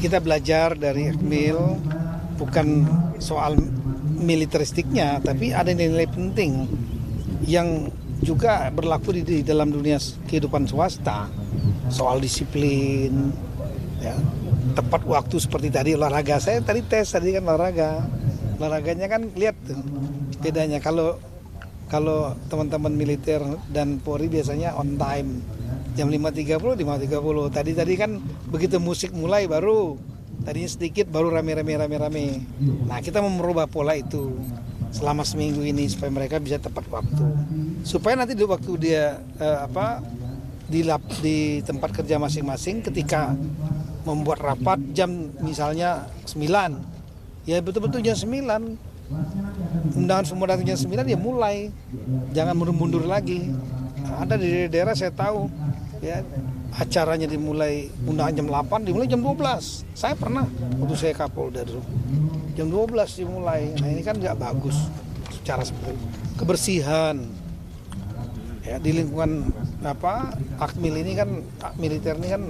kita belajar dari Akmil bukan soal militeristiknya, tapi ada nilai penting yang juga berlaku di dalam dunia kehidupan swasta, soal disiplin, ya, tepat waktu seperti tadi olahraga. Saya tadi tes tadi kan olahraganya kan lihat tuh bedanya. Kalau teman-teman militer dan Polri biasanya on time jam 5.30 Tadi kan begitu musik mulai baru tadinya sedikit baru rame. Nah, kita mau merubah pola itu selama seminggu ini supaya mereka bisa tepat waktu. Supaya nanti di waktu dia di tempat kerja masing-masing ketika membuat rapat jam misalnya 9. Ya betul-betul jam 9. Undangan semua datang jam 9 ya mulai. Jangan mundur lagi. Ada di daerah saya tahu ya acaranya dimulai undangan jam 8 dimulai jam 12. Saya pernah waktu saya Kapolda dulu. Jam 12 dimulai. Nah, ini kan nggak bagus secara seperti itu. Kebersihan. Ya, di lingkungan Akmil ini kan militer ini kan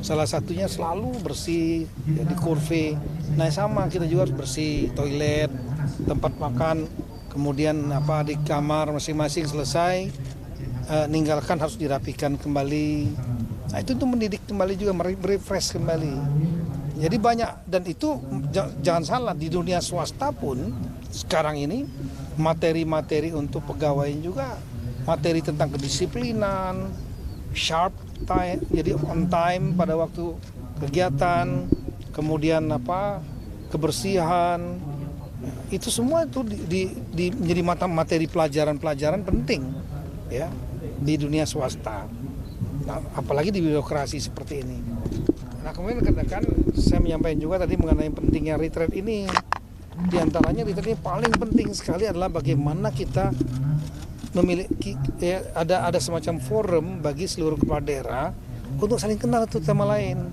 salah satunya selalu bersih ya, di kurve. Nah, sama kita juga harus bersih toilet, tempat makan, kemudian di kamar masing-masing selesai ninggalkan harus dirapikan kembali. Nah, itu untuk mendidik kembali juga, merefresh kembali. Jadi banyak, dan itu jangan salah, di dunia swasta pun sekarang ini materi-materi untuk pegawai juga, materi tentang kedisiplinan, sharp time, jadi on time pada waktu kegiatan, kemudian kebersihan, itu semua itu menjadi materi pelajaran penting ya di dunia swasta. Nah, apalagi di birokrasi seperti ini. Nah, kemudian kadang-kadang saya menyampaikan juga tadi mengenai pentingnya retreat ini. Di antaranya retreat ini paling penting sekali adalah bagaimana kita memiliki ada semacam forum bagi seluruh kepala daerah untuk saling kenal satu sama lain.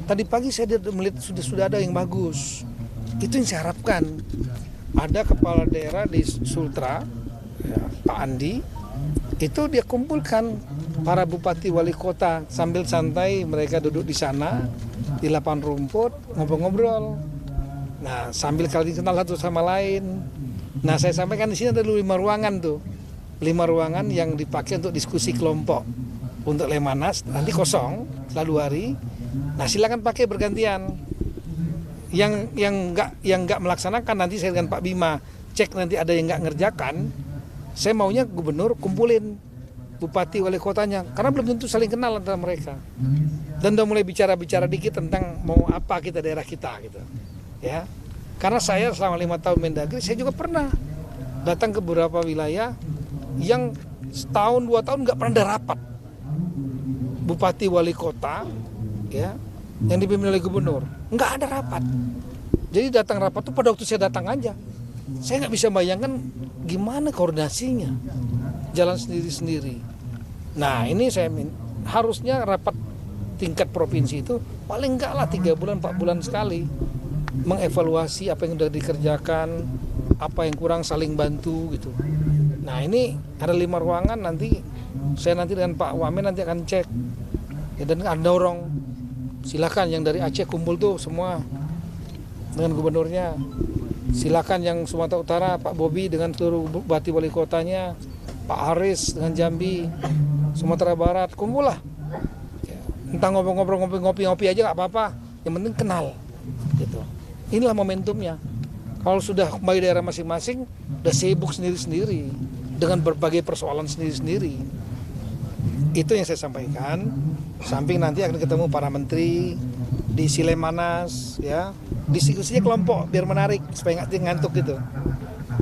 Tadi pagi saya melihat sudah ada yang bagus. Itu yang saya harapkan. Ada kepala daerah di Sultra, ya, Pak Andi, itu dia kumpulkan para bupati wali kota sambil santai mereka duduk di sana di lapangan rumput ngobrol-ngobrol. Nah, sambil kalian kenal satu sama lain. Nah, saya sampaikan di sini ada 5 ruangan tuh. 5 ruangan yang dipakai untuk diskusi kelompok untuk Lemhanas, nanti kosong setelah 2 hari. Nah, silakan pakai bergantian. Yang nggak melaksanakan nanti saya dengan Pak Bima cek nanti ada yang nggak ngerjakan. Saya maunya gubernur kumpulin bupati wali kotanya karena belum tentu saling kenal antara mereka. Dan udah mulai bicara dikit tentang mau apa kita daerah kita gitu. Ya. Karena saya selama 5 tahun Mendagri saya juga pernah datang ke beberapa wilayah yang setahun 2 tahun nggak pernah ada rapat bupati wali kota ya yang dipimpin oleh gubernur, nggak ada rapat. Jadi datang rapat tuh pada waktu saya datang aja. Saya nggak bisa bayangkan gimana koordinasinya, jalan sendiri-sendiri. Nah, ini saya harusnya rapat tingkat provinsi itu paling nggak lah 3 bulan 4 bulan sekali mengevaluasi apa yang sudah dikerjakan, apa yang kurang, saling bantu gitu. Nah, ini ada 5 ruangan, nanti saya nanti dengan Pak Wamen nanti akan cek ya, dan akan dorong silakan yang dari Aceh kumpul tuh semua dengan gubernurnya, silakan yang Sumatera Utara Pak Bobi dengan seluruh bupati wali kotanya, Pak Haris dengan Jambi, Sumatera Barat kumpul lah ya, entah ngobrol-ngobrol ngopi-ngopi aja nggak apa-apa, yang penting kenal gitu. Inilah momentumnya. Kalau sudah kembali daerah masing-masing, udah sibuk sendiri-sendiri dengan berbagai persoalan sendiri-sendiri. Itu yang saya sampaikan. Samping nanti akan ketemu para menteri di Lemhanas, ya, diskusinya kelompok biar menarik supaya nggak ngantuk gitu.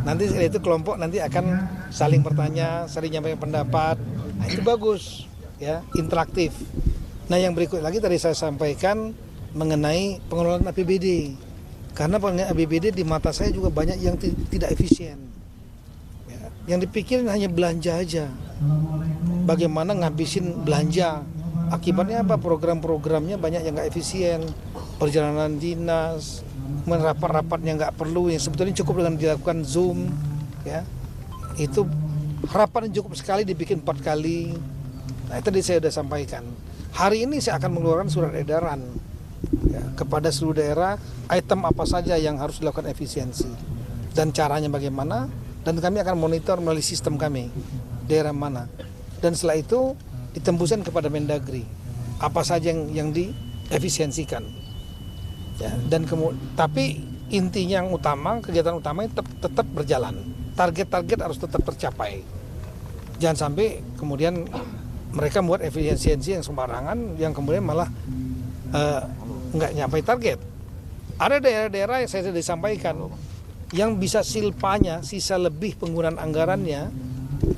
Nanti itu kelompok nanti akan saling bertanya, saling nyampaikan pendapat. Nah, itu bagus, ya, interaktif. Nah, yang berikut lagi tadi saya sampaikan mengenai pengelolaan APBD. Karena pengelolaan APBD di mata saya juga banyak yang tidak efisien. Ya, yang dipikirin hanya belanja aja. Bagaimana ngabisin belanja? Akibatnya apa? Program-programnya banyak yang nggak efisien. Perjalanan dinas, rapat-rapat yang nggak perlu, yang sebetulnya cukup dengan dilakukan Zoom, ya. Itu harapan cukup sekali dibikin 4 kali. Nah, itu tadi saya sudah sampaikan. Hari ini saya akan mengeluarkan surat edaran ya, kepada seluruh daerah item apa saja yang harus dilakukan efisiensi dan caranya bagaimana, dan kami akan monitor melalui sistem kami daerah mana, dan setelah itu ditembuskan kepada Mendagri apa saja yang diefisiensikan ya, dan tapi intinya yang utama, kegiatan utamanya tetap berjalan, target-target harus tetap tercapai, jangan sampai kemudian mereka membuat efisiensi yang sembarangan yang kemudian malah nggak nyampe target. Ada daerah-daerah yang saya sudah disampaikan yang bisa silpanya, sisa lebih penggunaan anggarannya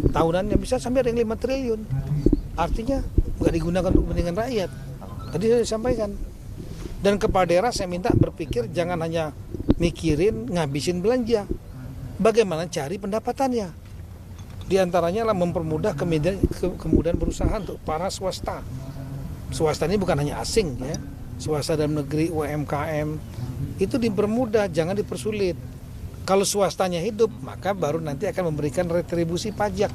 tahunannya bisa sampai ada yang 5 triliun. Artinya nggak digunakan untuk kepentingan rakyat. Tadi saya disampaikan. Dan kepala daerah saya minta berpikir jangan hanya mikirin ngabisin belanja, bagaimana cari pendapatannya. Di antaranya adalah mempermudah kemudahan berusaha untuk para swasta. Swasta ini bukan hanya asing ya, swasta dalam negeri, UMKM itu dipermudah, jangan dipersulit. Kalau swastanya hidup, maka baru nanti akan memberikan retribusi pajak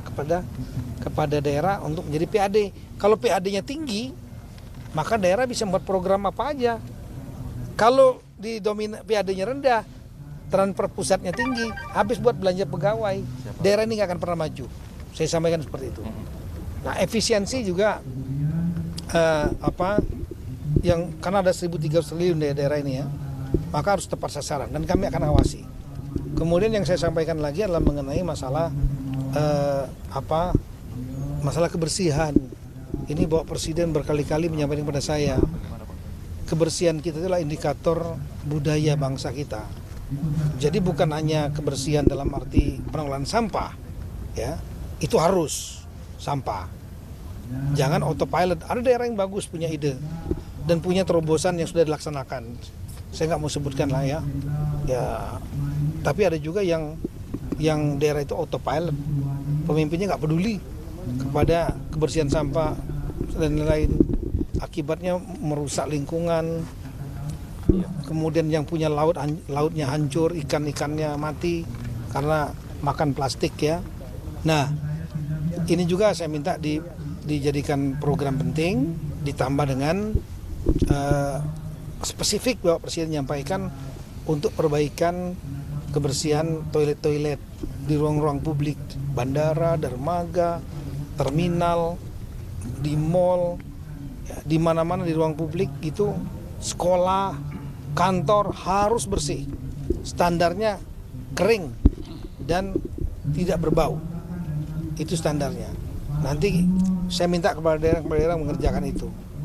kepada daerah untuk menjadi PAD. Kalau PAD-nya tinggi, maka daerah bisa membuat program apa aja. Kalau PAD-nya rendah, transfer pusatnya tinggi, habis buat belanja pegawai, daerah ini nggak akan pernah maju. Saya sampaikan seperti itu. Nah, efisiensi juga karena ada 1.300 triliun di daerah ini ya, maka harus tepat sasaran dan kami akan awasi. Kemudian yang saya sampaikan lagi adalah mengenai masalah masalah kebersihan. Ini Bapak Presiden berkali-kali menyampaikan kepada saya, kebersihan kita itulah indikator budaya bangsa kita. Jadi bukan hanya kebersihan dalam arti pengelolaan sampah, ya, itu harus sampah. Jangan autopilot. Ada daerah yang bagus punya ide dan punya terobosan yang sudah dilaksanakan. Saya nggak mau sebutkan lah ya. Tapi ada juga yang daerah itu autopilot. Pemimpinnya nggak peduli kepada kebersihan sampah dan lain-lain. Akibatnya merusak lingkungan. Kemudian yang punya lautnya hancur, ikan-ikannya mati karena makan plastik ya. Nah, ini juga saya minta dijadikan program penting, ditambah dengan spesifik Bapak Presiden menyampaikan untuk perbaikan kebersihan toilet-toilet di ruang-ruang publik, bandara, dermaga, terminal, di mall, ya, di mana-mana di ruang publik itu, sekolah, kantor harus bersih, standarnya kering dan tidak berbau, itu standarnya. Nanti saya minta kepada daerah mengerjakan itu.